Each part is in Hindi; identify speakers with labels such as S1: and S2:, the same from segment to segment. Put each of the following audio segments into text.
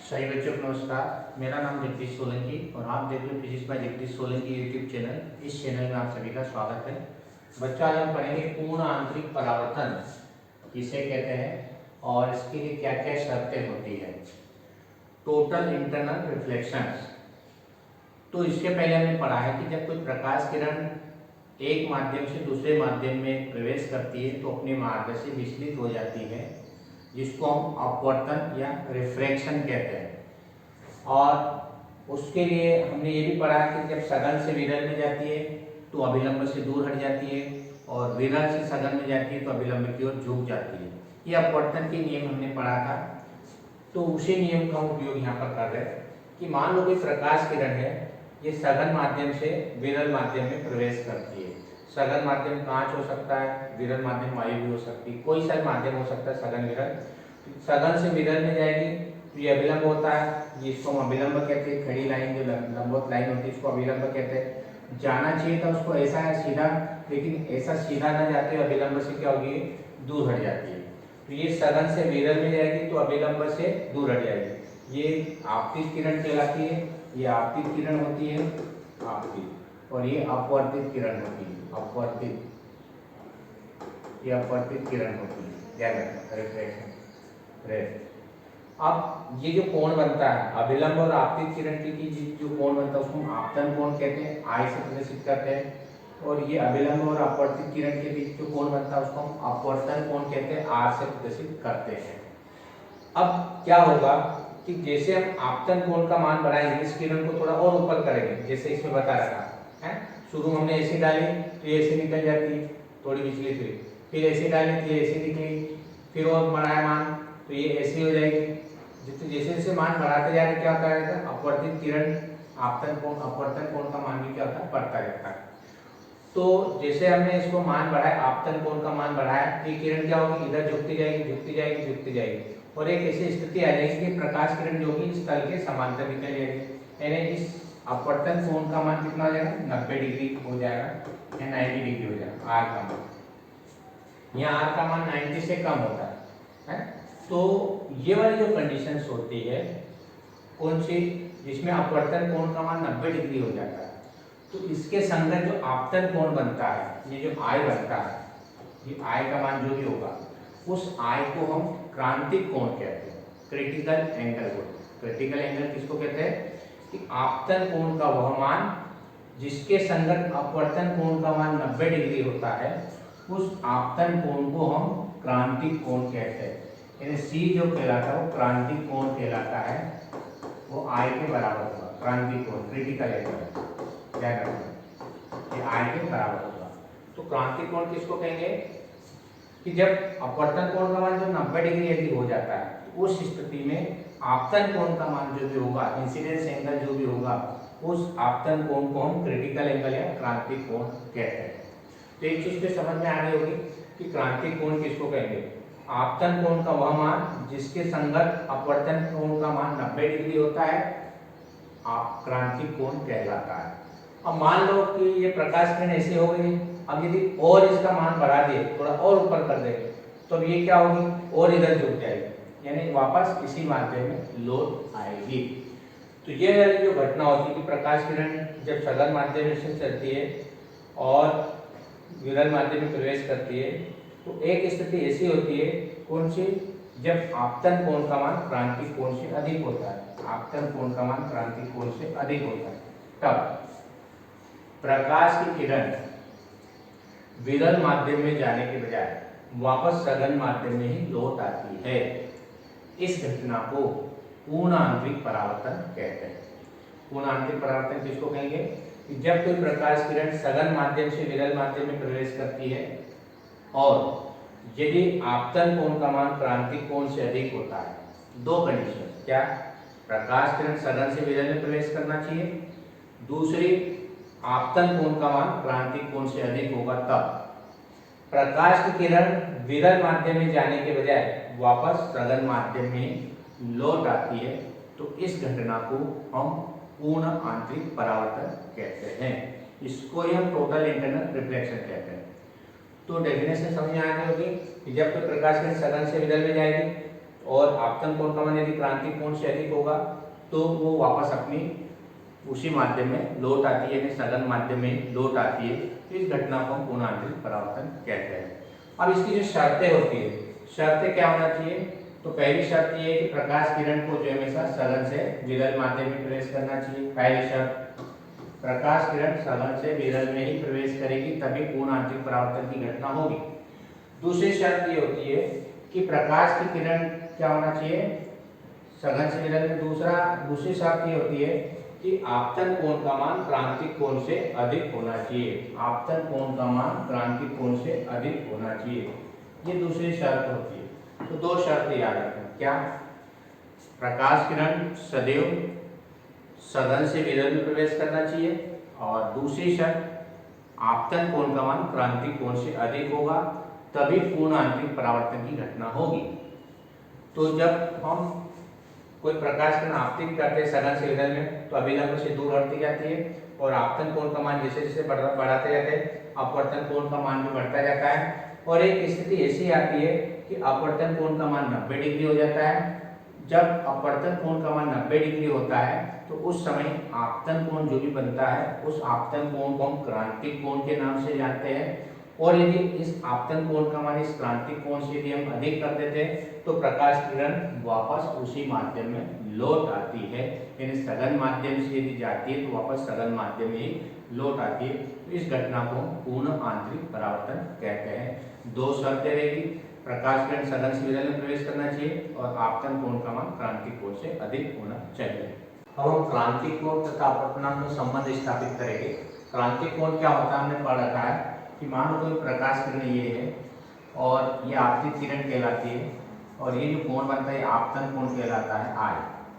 S1: सही बच्चों को नमस्कार। मेरा नाम जगदीश सोलंकी और आप देख रहे हो physics bye Jagdish Solanki YouTube channel. इस चैनल में आप सभी का स्वागत है। बच्चों, आज हम पढ़ेंगे पूर्ण आंतरिक परावर्तन किसे कहते हैं और इसके लिए क्या क्या शर्तें होती है। Total internal reflections. तो इसके पहले हमने पढ़ा है कि जब कोई प्रकाश किरण एक माध्यम से दूसरे माध्यम में प्रवेश करती है तो अपने मार्ग से विचलित हो जाती है, जिसको हम अपवर्तन या रिफ्रैक्शन कहते हैं। और उसके लिए हमने ये भी पढ़ा कि जब सघन से विरल में जाती है तो अभिलंब से दूर हट जाती है और विरल से सघन में जाती है तो अभिलंब की ओर झुक जाती है। ये अपवर्तन के नियम हमने पढ़ा था। तो उसी नियम का उपयोग यहाँ पर कर रहे हैं कि मान लो कोई प्रकाश किरण है, ये सघन माध्यम से विरल माध्यम में प्रवेश करती है। सघन माध्यम कांच हो सकता है, विरल माध्यम वायु भी हो सकती है, कोई सा माध्यम हो सकता है सघन विरल। सघन से विरल में जाएगी तो ये अभिलंब होता है, जिसको हम अभिलंब कहते हैं। खड़ी लाइन जो लंबवत लाइन होती है इसको अभिलंब कहते हैं। जाना चाहिए था उसको ऐसा है सीधा, लेकिन ऐसा सीधा न जाते हुए अभिलंब से क्या होगी, दूर हट जाती है। तो ये सघन से विरल में जाएगी तो अभिलंब से दूर हट जाएगी। ये आपतित किरण कहलाती है। ये आपतित किरण होती है, आपतित, और ये अपवर्तित किरण होती है, अपवर्तित। ये अपवर्तित किरण होती है, ध्यान रखना, रिफ्लेक्शन रेट। अब ये जो कोण बनता है अभिलंब और आपतित किरण के जो कोण बनता है उसको हम आपतन कोण कहते हैं, आई से प्रदर्शित करते हैं। और ये अभिलंब और अपवर्तित किरण के बीच जो कोण बनता है उसको हम अपवर्तन कोण कहते हैं, आर से प्रदर्शित करते हैं। अब क्या होगा कि जैसे हम आपतन कोण का मान बढ़ाएंगे, इस किरण को थोड़ा और ऊपर करेंगे, जैसे इसमें बता रखा है। शुरू में हमने ऐसे डाली तो ये ऐसे निकल जाती है, थोड़ी विचलित हुई, फिर ऐसे डाली तो ये ऐसे निकली, फिर और बढ़ाया मान तो ये ऐसी हो जाएगी। जैसे जैसे मान बढ़ाते जा रहे क्या होता है, अपवर्तित किरण आपतन कोण अपवर्तन कोण का मान भी क्या होता है, बढ़ता रहता है। तो जैसे हमने इसको मान बढ़ाया, आपतन कोण का मान बढ़ाया, ये किरण क्या होगी, इधर झुकती जाएगी झुकती जाएगी झुकती जाएगी और एक ऐसी स्थिति आ जाएगी कि प्रकाश किरण जो कि इस तल के समांतर निकल जाएगी। यानी इस अपवर्तन कोण का मान कितना हो जाएगा, 90 डिग्री हो जाएगा या 90 डिग्री हो जाएगा, आर का मान। यहाँ आर का मान 90 से कम होता है। तो ये वाली जो कंडीशंस होती है कौन सी, जिसमें अपवर्तन कोण का मान 90 डिग्री हो जाता है, तो इसके संगत जो आपतन कोण बनता है, ये जो आई बनता है, ये आई का मान जो भी होगा, उस आई को हम क्रांतिक कोण कहते हैं, क्रिटिकल एंगल को। क्रिटिकल एंगल किसको कहते हैं कि आपतन कोण का वह मान जिसके संगत अपवर्तन कोण का मान 90 डिग्री होता है, उस आपतन कोण को हम क्रांतिक कोण कहते हैं। यानी सी जो कहलाता है वो क्रांतिक कोण कहलाता है, वो आई के बराबर होगा। क्रांतिक कोण क्रिटिकल एंगल, क्या करना, ये आई के बराबर होगा। तो क्रांतिक कोण किसको कहेंगे कि जब अपवर्तन कोण का मान जो 90 डिग्री यदि हो जाता है, उस स्थिति में आपतन कोण का मान जो भी होगा, इंसिडेंस एंगल जो भी होगा, उस आपतन कोण को हम क्रिटिकल एंगल या क्रांतिक कोण कहते हैं। तो एक चीज पे समझ में आ गई होगी कि क्रांतिक कोण किसको कहेंगे, आपतन कोण का वह मान जिसके संगत अपवर्तन कोण का मान 90 डिग्री होता है, आप क्रांतिक कोण कहलाता है। अब मान लो कि ये प्रकाश किरण ऐसे हो गई, अब यदि और इसका मान बढ़ा दिए, थोड़ा और ऊपर कर देंगे, तो ये क्या होगी, और इधर झुक जाएगी, यानी वापस इसी माध्यम में लौट आएगी। तो ये वाली जो घटना होती है कि प्रकाश किरण जब सघन माध्यम से चलती है और विरल माध्यम में प्रवेश करती है, तो एक स्थिति ऐसी होती है, कौन सी, जब आपतन कोण का मान क्रांतिक कोण से अधिक होता है। आपतन कोण का मान क्रांतिक कोण से अधिक होता है, तब प्रकाश की किरण विरल माध्यम में जाने के बजाय वापस सघन माध्यम में ही लौट आती है। इस घटना को पूर्ण आंतरिक परावर्तन कहते हैं। पूर्ण आंतरिक परावर्तन किसको कहेंगे कि जब कोई प्रकाश किरण सघन माध्यम से विरल माध्यम में प्रवेश करती है और यदि आपतन कोण का मान क्रांतिक कोण से अधिक होता है, दो कंडीशन, क्या, प्रकाश किरण सघन से विरल में प्रवेश करना चाहिए, दूसरी आपतन कोण का मान क्रांतिक कोण से अधिक होगा, तब प्रकाश की किरण विरल माध्यम में जाने के बजाय वापस सघन माध्यम में लौट आती है। तो इस घटना को हम पूर्ण आंतरिक परावर्तन कहते हैं। इसको ही हम टोटल इंटरनल रिफ्लेक्शन कहते हैं। तो डेफिनेशन समझ में आ गई होगी कि जब कोई प्रकाश किरण सघन से विरल में जाएगी और आपतन कोण का मान यदि क्रांतिक कोण से अधिक होगा तो वो वापस अपनी उसी माध्यम में लौट आती है, यानी सघन माध्यम में लौट आती है। तो इस घटना को हम पूर्ण आंतरिक परावर्तन कहते हैं। अब इसकी जो शर्तें होती है, शर्तें क्या होना चाहिए? तो पहली शर्त ये है कि प्रकाश किरण को जो हमेशा सघन से विरल माध्यम में प्रवेश करना चाहिए। पहली शर्त, प्रकाश किरण सघन से विरल में ही प्रवेश करेगी तभी पूर्ण आंतरिक परावर्तन की घटना होगी। दूसरी शर्त ये होती है कि प्रकाश की किरण क्या होना चाहिए? सघन से विरल में। दूसरी शर्त ये होती है कि आपतन कोण का मान क्रांतिक कोण से अधिक होना चाहिए। आपतन कोण का मान क्रांतिक कोण से अधिक होना चाहिए, ये दूसरी शर्त होती है। तो दो शर्तें याद रखें। क्या? प्रकाश किरण सदैव सघन से विरल में प्रवेश करना चाहिए, और दूसरी शर्त आपतन कोण का मान क्रांतिक कोण से अधिक होगा तभी पूर्ण आंतरिक परावर्तन की घटना होगी। तो जब हम कोई प्रकाश किरण आपतित करते हैं सघन से विरल में तो अभिलंब से दूर हटती जाती है, और आपतन कोण का मान जैसे जैसे बढ़ाते जाते हैं अपवर्तन कोण का मान भी बढ़ता जाता है, और एक स्थिति ऐसी आती है कि अपवर्तन कोण का मान 90 डिग्री हो जाता है। जब अपवर्तन कोण का मान 90 डिग्री होता है तो उस समय आपतन कोण जो भी बनता है उस आपतन कोण को हम क्रांतिक कोण के नाम से जानते हैं। और यदि इस आपतन कोण का मान इस क्रांतिक कोण से यदि हम अधिक कर देते हैं तो प्रकाश किरण वापस उसी माध्यम में लौट आती है, यानी सघन माध्यम से यदि जाती है तो वापस सघन माध्यम में ही लौट आती है। तो इस घटना को पूर्ण आंतरिक परावर्तन कहते हैं। दो शर्तें रहेगी, प्रकाश किरण सघन से विरल में प्रवेश करना चाहिए और आपतन कोण का मान क्रांतिक कोण से अधिक होना चाहिए। अब हम क्रांतिक कोण तथा अपवर्तनांक में संबंध स्थापित करेंगे। क्रांतिक कोण क्या होता है हमने पढ़ रखा है कि मान लो कोई प्रकाश किरण ये है और ये आपतित किरण कहलाती है, और ये जो कोण बनता है आपतन कोण कहलाता है आई।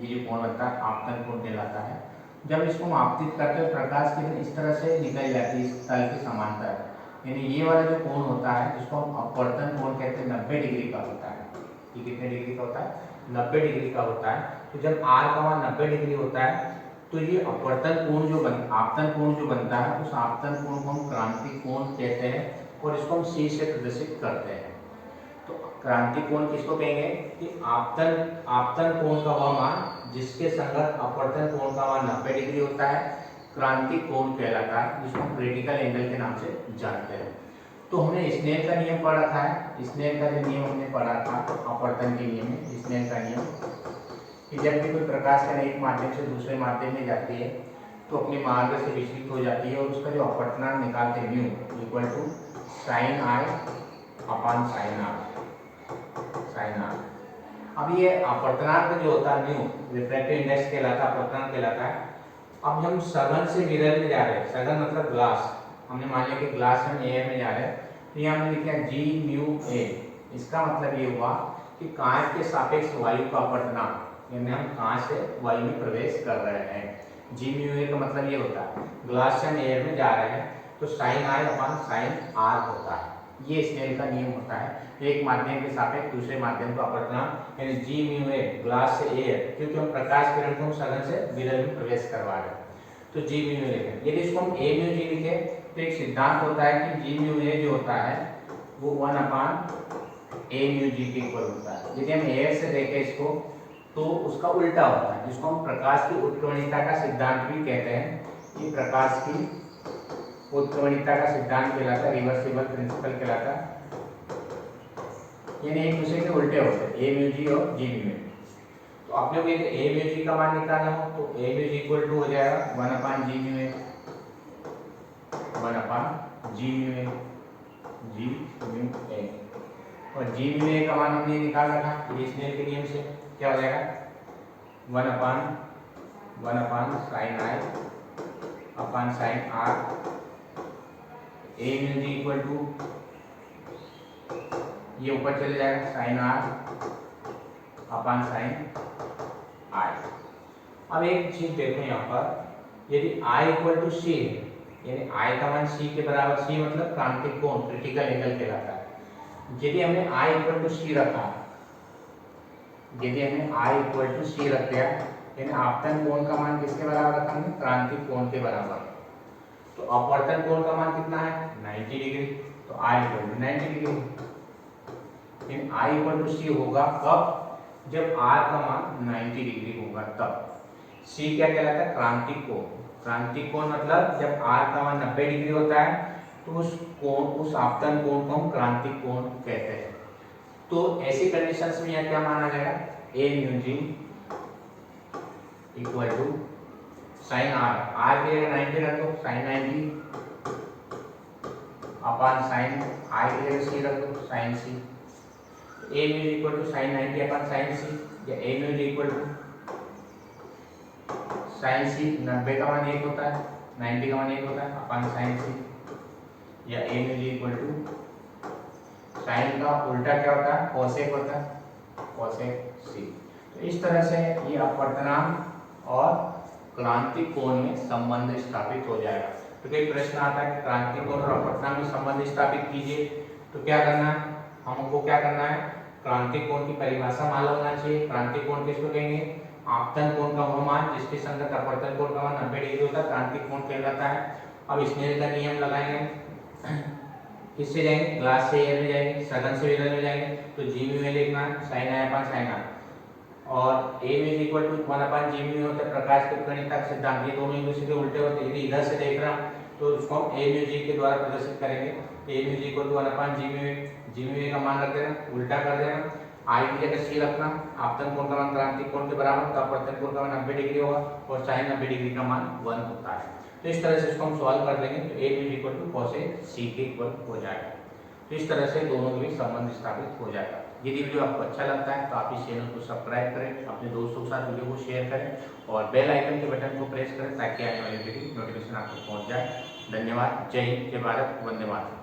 S1: ये जो कोण बनता है आपतन कोण कहलाता है। जब इसको हम आपतित करते हैं प्रकाश किरण इस तरह से निकल जाती है इस तल के समांतर, यानी ये वाला जो कोण होता है जिसको हम अपवर्तन कोण कहते हैं 90 डिग्री का होता है। ये कितने डिग्री का होता है? 90 डिग्री का होता है। तो जब आर का मान 90 डिग्री होता है तो ये अपवर्तन कोण आपतन कोण जो बनता है उस आपतन कोण को हम क्रांतिक कोण कहते हैं, और इसको हम सी से प्रदर्शित करते हैं। तो क्रांतिक कोण किसको कहेंगे? कि आपतन कोण का वह मान जिसके संगत अपवर्तन कोण का मान 90 डिग्री होता है क्रांतिक कोण कहलाता है, जिसको हम क्रिटिकल एंगल के नाम से जानते हैं। तो हमने स्नेल का नियम पढ़ा था। स्नेल का जो नियम हमने पढ़ा था अपवर्तन के नियम में, स्नेल का नियम कि जब भी कोई प्रकाश किरण एक माध्यम से दूसरे माध्यम में जाती है तो अपने मार्ग से विचलित हो जाती है, और उसका जो अपवर्तनांक निकालते हैं mu equal to sine i upon sine r. अब ये अपवर्तनांक जो होता है म्यू रिफ्रैक्टिव इंडेक्स कहलाता है, अपवर्तनांक कहलाता है। अब हम सघन से विरल में जा रहे हैं, सघन मतलब ग्लास, हमने मान लिया कि ग्लास में एयर में जा रहे हैं, तो यहाँ हमने लिखा है जी म्यू ए। इसका मतलब ये हुआ कि कांच के सापेक्ष वायु का अपवर्तनांक, यानी हम कांच से वायु में प्रवेश कर रहे हैं। जी म्यू ए का मतलब ये होता है ग्लास से हम एयर में जा रहे हैं तो sine i upon sine r होता है। ये स्नेल का नियम होता है, एक माध्यम के सापेक्ष दूसरे माध्यम का अपवर्तनांक, यानी जी म्यू ए ग्लास से एयर, क्योंकि हम प्रकाश किरण को सघन से विरल में प्रवेश करवा रहे हैं तो जी म्यू ए लिखें। यदि इसको हम ए म्यू जी लिखे तो एक सिद्धांत होता है कि जी म्यू ए जो होता है वो 1 अपॉन ए म्यू जी के इक्वल होता है। यदि हम एयर से देखें इसको तो उसका उल्टा होता है, जिसको हम प्रकाश की उत्क्रमणिका का सिद्धांत भी कहते हैं। ये प्रकाश की उत्क्रमणिका का सिद्धांत कहलाता है, रिवर्सिबल प्रिंसिपल कहलाता है, यानी एक दूसरे के उल्टे होते हैं ए म्यू जी और जी म्यू ए। तो आपने को ए म्यू जी का मान निकालना हो तो ए म्यू जी इक्वल टू हो जाएगा 1 upon g mu A, 1 upon g mu A, G mu A. और जी म्यू ए का मान हमने निकाल रखा स्नेल के नियम से, क्या हो जाएगा 1 upon sine i upon sine r. A mu g equal to ये ऊपर चले जाएगा sine r upon sine i. अब एक चीज देखो यहाँ पर, यदि आई इक्वल टू सी है, यानी आई का मान सी के बराबर, सी मतलब क्रांतिक कोण क्रिटिकल एंगल कहलाता है। यदि हमने आई इक्वल टू सी रखा, यदि हमने आई इक्वल टू सी रख दिया, यानी आपतन कोण का मान किसके बराबर रखा हमने? क्रांतिक कोण के बराबर। तो अपवर्तन कोण का मान कितना है? 90 डिग्री, तो i equal to 90 degree. I equal to c होगा कब? जब आर का मान 90 डिग्री होगा तब। सी क्या कहलाता है? क्रांतिक कोण। क्रांतिक कोण मतलब जब आर का मान 90 डिग्री होता है तो उस कोण, उस आपतन कोण को हम क्रांतिक कोण कहते हैं। तो ऐसी कंडीशंस में यहाँ क्या माना जाएगा? A mu g equal to sine r. R की जगह 90 रख दो, साइन 90 अपॉन साइन, आर की जगह सी रख दो, sine c. A mu equal to sine 90 upon sine c, या a mu equal to sine c. 90 का मान 1 होता है, 90 का मान 1 होता है अपॉन साइन सी, या a mu equal to sign का उल्टा क्या होता है? कोसेक होता है, कोसेक सी। तो इस तरह से ये अपवर्तनांक और क्रांतिक कोण में संबंध स्थापित हो जाएगा। तो कई प्रश्न आता है कि क्रांतिक कोण और अपवर्तनांक में संबंध स्थापित कीजिए, तो क्या करना है? हमको क्या करना है? क्रांतिक कोण की परिभाषा मालूम होना चाहिए। क्रांतिक कोण किसको कहेंगे? आपतन कोण का वह मान जिसके संगत अपवर्तन कोण का मान 90 डिग्री होता है, क्रांतिक कोण कहलाता है। अब स्नेल का नियम लगाएंगे, किससे जाएंगे? ग्लास से एयर में जाएंगे, सघन से विलयन में जाएंगे। तो जी म्यू में लिखना sine i upon sine r, और a mu equal to 1 upon g mu होता है प्रकाश के कणिका सिद्धांत। ये दोनों एक दूसरे के उल्टे होते हैं। यदि इधर से देख रहा हूं तो उसको हम ए म्यू जी के द्वारा प्रदर्शित करेंगे। A mu g equal to 1 upon g mu, g mu का मान रख देना, उल्टा कर देना, आई की जगह सी रखना। आपतन कोण का मान क्रांतिक कोण के बराबर, तो अपवर्तन कोण का मान 90 डिग्री होगा और साइन 90 डिग्री का मान 1 होता है। तो इस तरह से इसको हम सॉल्व कर देंगे तो ए म्यू इक्वल टू कोसेक सी के इक्वल हो जाएगा। तो इस तरह से दोनों के बीच संबंध स्थापित हो जाएगा। यदि वीडियो आपको अच्छा लगता है तो आप इस चैनल को सब्सक्राइब करें, अपने दोस्तों के साथ वीडियो को शेयर करें और बेल आइकन के बटन को प्रेस करें ताकि आने वाली वीडियो की नोटिफिकेशन आपको पहुंच जाए। धन्यवाद। जय हिंद, जय भारत, वंदे मातरम।